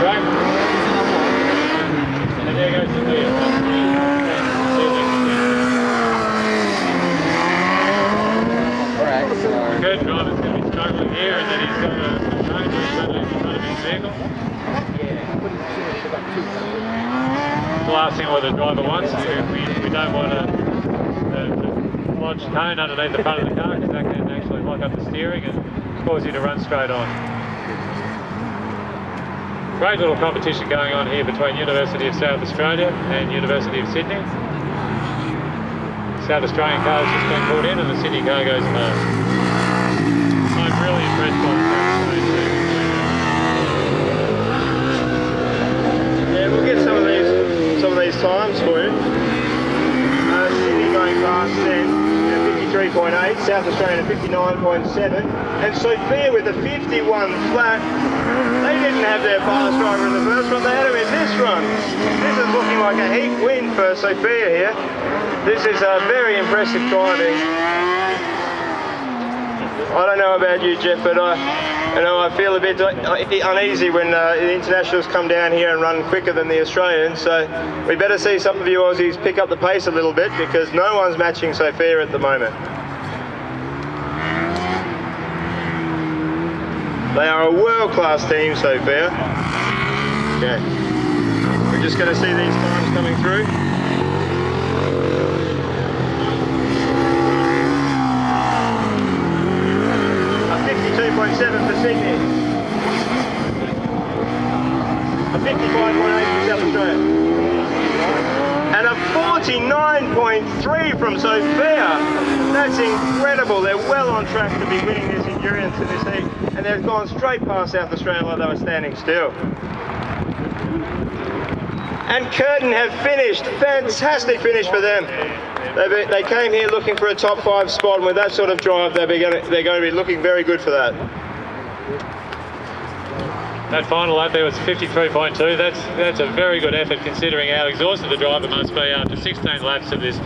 track. And there goes Sophia. Alright, so... Curtin driver's going to be struggling here, and then he's got a change in front of his vehicle. The last thing what the driver wants is we don't want to lodge cone underneath the front of the car, because that can actually lock up the steering and cause you to run straight on. Great little competition going on here between University of South Australia and University of Sydney. South Australian car has just been brought in and the Sydney car goes home. I'm really impressed by the South Australian team. Yeah, we'll get some of these times for you. Sydney going past then, 53.8, South Australia 59.7, and Sophia with a 51 flat. They didn't have their fast driver in the first run, they had him in this run. This is looking like a heat win for Sophia here. This is very impressive driving. I don't know about you, Jeff, but I feel a bit uneasy when the internationals come down here and run quicker than the Australians, so we better see some of you Aussies pick up the pace a little bit, because no one's matching Sophia at the moment. They are a world-class team, Sophia. Okay. We're just going to see these times coming through. A 52.7 for Sydney. A 55.8 for South Australia. And a 49.3 from Sophia. That's incredible. They're well on track to be winning this endurance in this heat. And they've gone straight past South Australia like they were standing still. And Curtin have finished. Fantastic finish for them. They came here looking for a top 5 spot, and with that sort of drive, they're going to be looking very good for that. That final lap there was 53.2. That's a very good effort, considering how exhausted the driver must be after 16 laps of this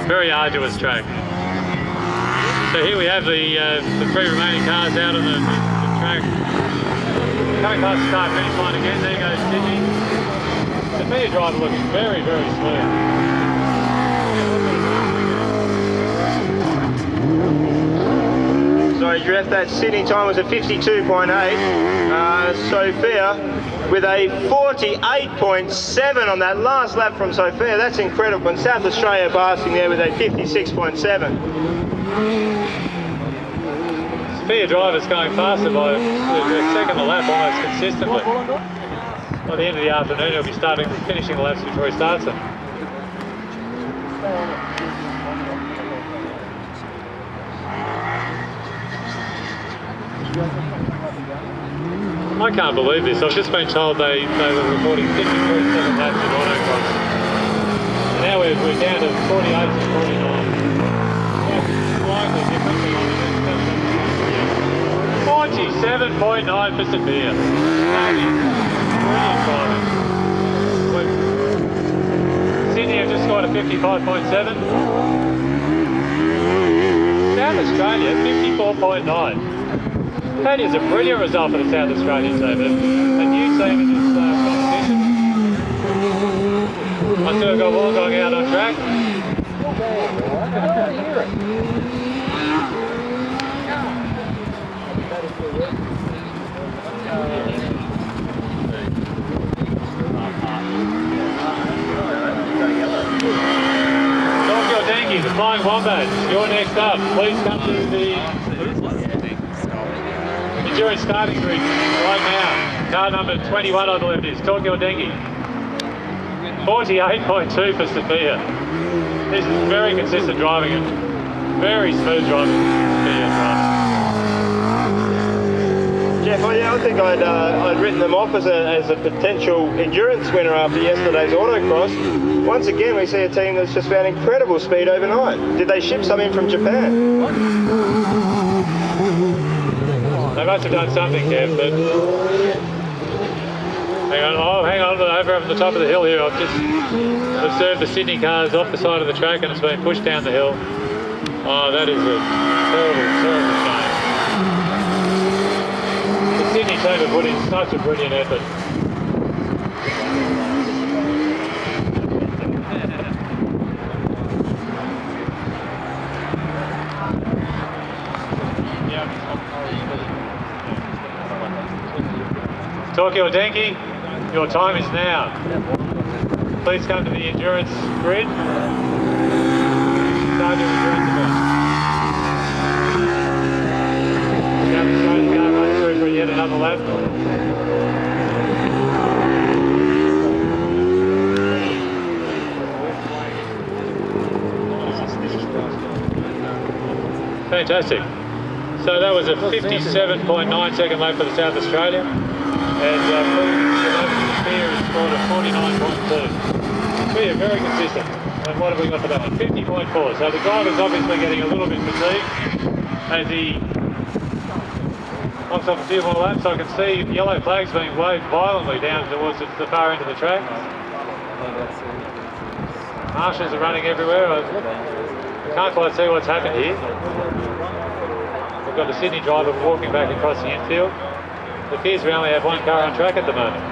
very arduous track. So here we have the 3 remaining cars out on the track. Coming past the start finish line again. There goes Sydney. The Sophia driver looks very, very smooth. Sorry, Jeff, that Sydney time was a 52.8. Sophia with a 48.7 on that last lap from Sophia. That's incredible. And South Australia passing there with a 56.7. Sophia driver's going faster by a second a lap almost consistently. By the end of the afternoon, he'll be finishing the laps before he starts them. I can't believe this. I've just been told they were recording 50.7 laps in autocross. Now we're down to 48 to 49. Slightly different. 47.9 for Sophia. That is brilliant driving. Sydney have just scored a 55.7. South Australia 54.9. That is a brilliant result for the South Australian team. A new team in this competition. I still got one going out on track. Tokyo Dengi, the Flying Wombats, you're next up. Please come to the endurance starting grid right now. Car number 21, I believe it is, Tokyo Dengi. 48.2 for Sophia. This is very consistent driving and very smooth driving for Sophia. Jeff, I think I'd written them off as a potential endurance winner after yesterday's autocross. Once again, we see a team that's just found incredible speed overnight. Did they ship some in from Japan? They must have done something, Kev, but... Hang on, over the top of the hill here, I've just observed the Sydney cars off the side of the track and it's been pushed down the hill. Oh, that is a terrible, terrible shame. The Sydney team have put in such a brilliant effort. Talkie or Denki, your time is now. Please come to the endurance grid. Start your endurance event. South Australian car running through for yet another lap. Fantastic. So that was a 57.9 second lap for the South Australia, and Sophia has scored a 49.2. We are very consistent. And what have we got for that one? 50.4. So the driver's obviously getting a little bit fatigued as he knocks off a few more laps. I can see yellow flags being waved violently down towards the far end of the track. Marshals are running everywhere. I can't quite see what's happened here. We've got the Sydney driver walking back across the infield. It appears we only have one car on track at the moment.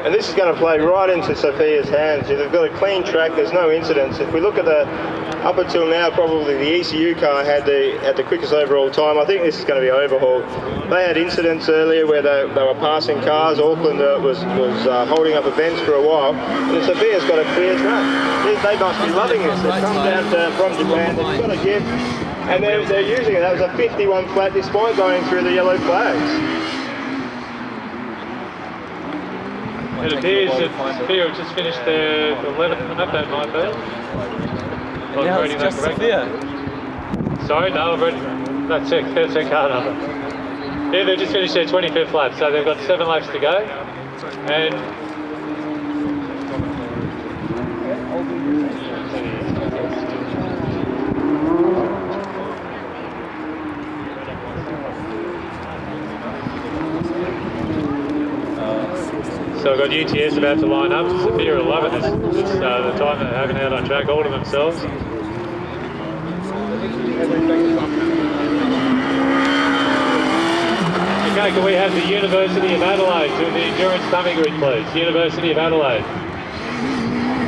And this is going to play right into Sophia's hands. They've got a clean track, there's no incidents. If we look at up until now, probably the ECU car had the quickest overall time. I think this is going to be overhauled. They had incidents earlier where they were passing cars. Auckland was holding up events for a while. And Sophia's got a clear track. They must be loving this. They've come down from Japan, they've got a gift, and they're using it. That was a 51 flat despite going through the yellow flags. It appears that Sophia have just finished their 11th lap, that might be. Now it's just Sophia. Sorry, no, I've read that's their car number. Yeah, they've just finished their 25th lap, so they've got 7 laps to go. And so we've got UTS about to line up. Sophia 11 is the time they're having out on track, all to themselves. Okay, can we have the University of Adelaide to the endurance dummy grid, please? University of Adelaide.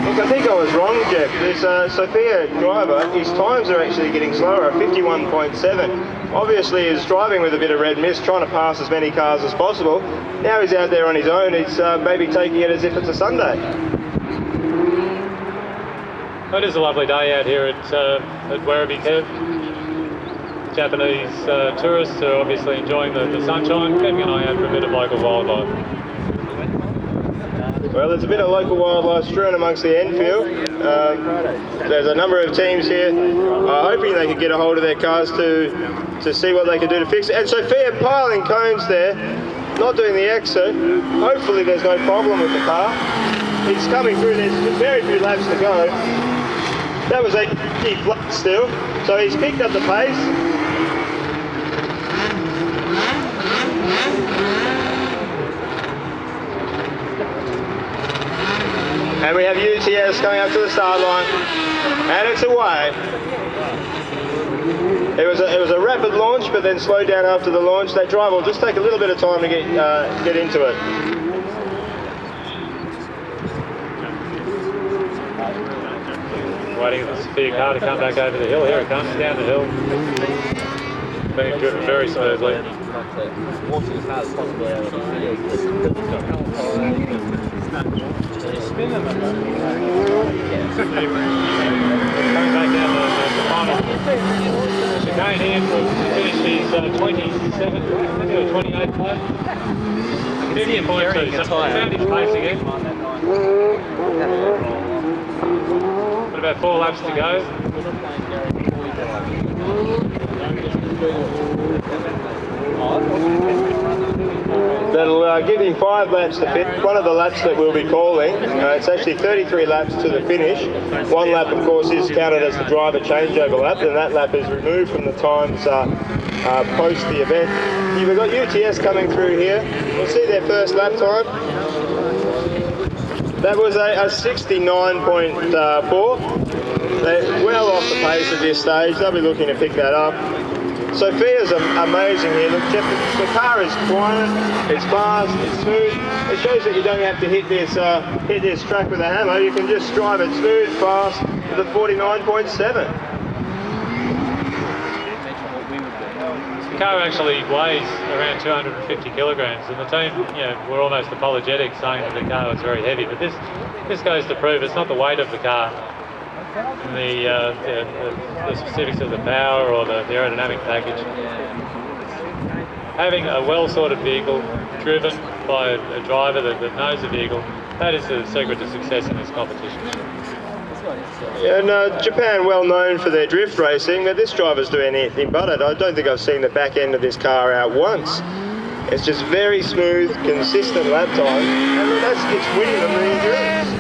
Look, I think I was wrong, Jeff. This Sophia driver, his times are actually getting slower at 51.7. Obviously he's driving with a bit of red mist, trying to pass as many cars as possible. Now he's out there on his own, he's maybe taking it as if it's a Sunday. It is a lovely day out here at Werribee, Kev. Japanese tourists are obviously enjoying the sunshine, keeping an eye out for a bit of local wildlife. Well, there's a bit of local wildlife strewn amongst the infield. There's a number of teams here hoping they can get a hold of their cars to see what they can do to fix it. And Sophia piling cones there, not doing the exit. Hopefully there's no problem with the car. It's coming through, there's very few laps to go. That was a deep flat still, so he's picked up the pace. And we have UTS coming up to the start line, and it's away. It was a rapid launch, but then slowed down after the launch. That driver will just take a little bit of time to get into it. Waiting for the Sophia car to come back over the hill. Here it comes, down the hill. Being driven very smoothly. Coming back down the final chicane here to finish his 27th, 28th lap. 50.2, so found his pace again. Got about 4 laps to go. That'll give him 5 laps to finish. One of the laps that we'll be calling, it's actually 33 laps to the finish. 1 lap, of course, is counted as the driver changeover lap, and that lap is removed from the times post the event. You've got UTS coming through here. We'll see their first lap time. That was a 69.4. They're well off the pace at this stage. They'll be looking to pick that up. Sophia's amazing here. Look, Jeff, the car is quiet, it's fast, it's smooth. It shows that you don't have to hit this track with a hammer. You can just drive it smooth, fast, with a 49.7. car actually weighs around 250 kilograms, and the team, were almost apologetic, saying that the car was very heavy. But this goes to prove it's not the weight of the car, and the specifics of the power or the aerodynamic package. Having a well-sorted vehicle, driven by a driver that knows the vehicle, that is the secret to success in this competition. Yeah, and Japan well known for their drift racing, but this driver's doing anything but it. I don't think I've seen the back end of this car out once. It's just very smooth, consistent lap time, and it's winning them the endurance.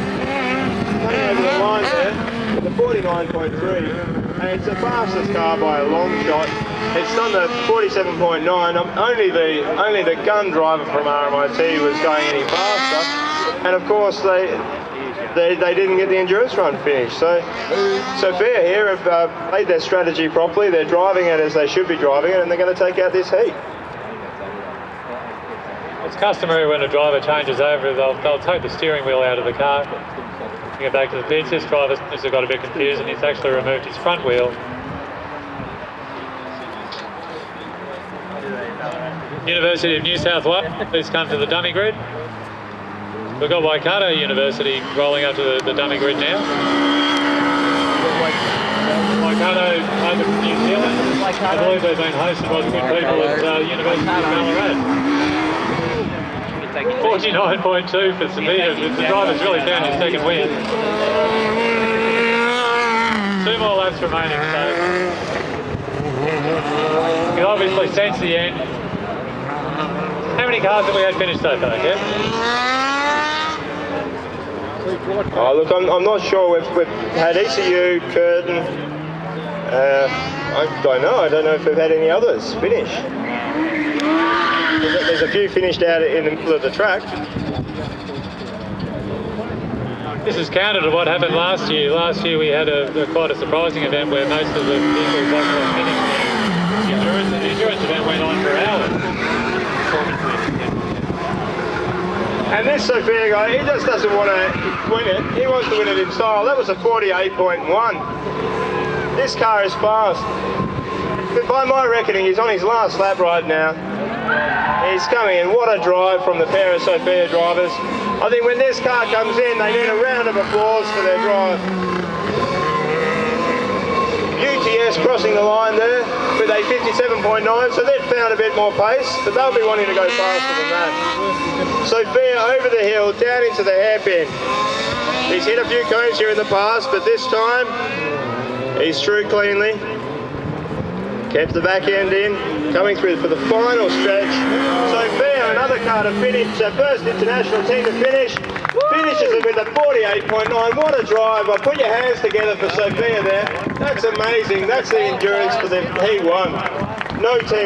Coming over the line there, the 49.3, and it's the fastest car by a long shot. It's done the 47.9. Only the gun driver from RMIT was going any faster, and of course they didn't get the endurance run finished. So Sophia here have played their strategy properly. They're driving it as they should be driving it, and they're going to take out this heat. It's customary when a driver changes over, they'll take the steering wheel out of the car, bring it back to the pits. This driver has got a bit confused, and he's actually removed his front wheel. University of New South Wales, please come to the dummy grid. We've got Waikato University rolling up to the dummy grid now. Waikato over from New Zealand. I believe they've been hosted by the good people at University of Ballarat. 49.2 for Sophia. The driver's really found his second win. 2 more laps remaining, so you can obviously sense the end. How many cars have we had finished so far, Kev? Oh, look, I'm not sure. We've had ECU, Curtin. I don't know. I don't know if we've had any others finish. There's a few finished out in the middle of the track. This is counter to what happened last year. Last year we had quite a surprising event where most of the vehicles actually finished. The endurance event went on for hours. And this Sophia guy, he just doesn't want to win it. He wants to win it in style. That was a 48.1. This car is fast. But by my reckoning, he's on his last lap right now. He's coming in. What a drive from the pair of Sophia drivers. I think when this car comes in, they need a round of applause for their drive. UTS crossing the line there with a 57.9, so they've found a bit more pace, but they'll be wanting to go faster than that. Sophia over the hill, down into the hairpin. He's hit a few cones here in the past, but this time he's through cleanly. Kept the back end in, coming through for the final stretch. Sophia, another car to finish, first international team to finish. Finishes it with a 48.9. What a drive. Put your hands together for Sophia there. That's amazing. That's the endurance for the heat 1. No team